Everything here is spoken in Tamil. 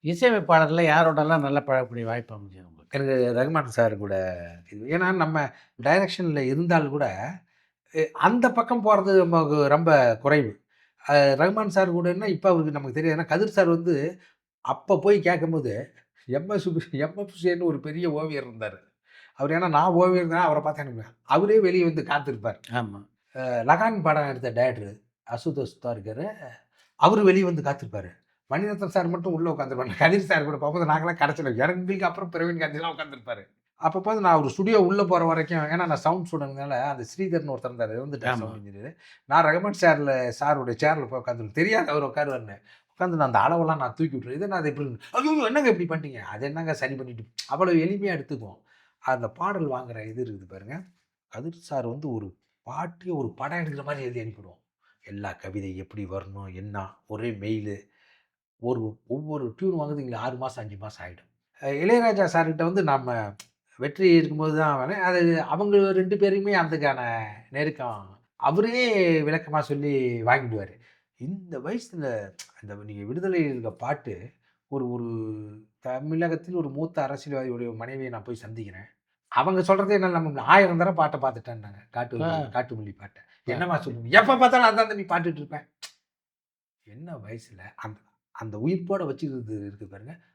இசையமைப்பாளர்ல யாரோடலாம் நல்ல பழகக்கூடிய வாய்ப்பு அமைஞ்சது உங்களுக்கு? எனக்கு ரகுமான் சார் கூட இது ஏன்னா நம்ம டைரக்ஷன்ல இருந்தாலும் கூட, அந்த பக்கம் போறது நமக்கு ரொம்ப குறைவு. அ ரகுமான் சார் கூடன்னா இப்ப அவருக்கு நமக்கு தெரியாது. ஏன்னா கதிர் சார் வந்து அப்ப போய் கேட்கும்போது, எம்.எஃப். ஹுசேன்னு ஒரு பெரிய ஓவியர் இருந்தாரு. அவரு ஏன்னா நான் ஓவியர் தான் அவர பார்த்தா எனக்கு அவரே வெளிய வந்து காத்திருப்பார். ஆமா. லகான் படம் எடுத்த டைரக்டர் அசுதோஷ் தார்கர். அவரு வெளிய வந்து காத்திருப்பாரு. மணிரத்னம் சார் மட்டும் உள்ள உட்காந்துருப்பாரு. கதிர் சார் கூட பார்க்கும்போது நாங்கலாம் கடைசில எங்களுக்கு அப்புறம் பிரவீன் காந்திலாம் உட்காந்துருப்பாரு. அப்ப பார்த்து நான் ஒரு ஸ்டுடியோ உள்ள போற வரைக்கும் ஏன்னா நான் சவுண்ட் ஸ்டூடண்ட்னால அந்த ஸ்ரீதர்ன்னு ஒருத்தர் இருந்தாரு. இறந்துட்டாரு ஆமா. Sound engineer. நான் ரஹ்மான் சாருடைய சேர்ல போய் உட்காந்துருவேன். தெரியாது அவரு உட்காருவாருன்னு. உட்காந்து நான் அந்த அளவெல்லாம் நான் தூக்கி விட்டுருவேன். இது என்னது இப்படி ஐய்யய்யோ! என்னங்க இப்படி பண்ணிட்டீங்க? அது என்னங்க சரி பண்ணிட்டு அவ்வளவு எளிமையா எடுத்துக்குவோம். அந்த பாடல் வாங்குற இது இருக்குது பாருங்க. கதிர் சார் வந்து ஒரு பாட்டு, ஒரு படம் எடுக்கிற மாரி எழுதி அனுப்பிடுவோம். எல்லா கவிதை எப்படி வரணும்? என்ன? ஒரே மெயிலு. ஒரு ஒவ்வொரு டியூன் வாங்குறதுக்கு 6 மாசம், 5 மாசம் ஆயிடும். இளையராஜா சார்கிட்ட வந்து நம்ம வெற்றி இருக்கும்போது தான் அது அவங்க 2 பேருமே அதுக்கான நெருக்கம். அவரே விளக்கமா சொல்லி வாங்கிடுவாரு. இந்த வயசுல அந்த நீங்க விடுதலையில் இருக்க பாட்டு, ஒரு ஒரு தமிழகத்தில் ஒரு மூத்த அரசியல்வாதியுடைய மனைவிய நான் போய் சந்திக்கிறேன். அவங்க சொல்றதே என்ன நம்ம 1000 தடவ பாட்ட பார்த்துட்டேன்னாங்க. ஆ. காட்டுமல்லி பாட்ட. என்னம்மா பாருங்க. சொல்லுவீங்க? எப்ப பார்த்தாலும் அதான் தம்பி பாட்டுட்டு இருப்பேன். என்ன வயசுல அந்த அந்த உயிர்ப்போட வச்சுக்கிறது இருக்கு பாருங்க.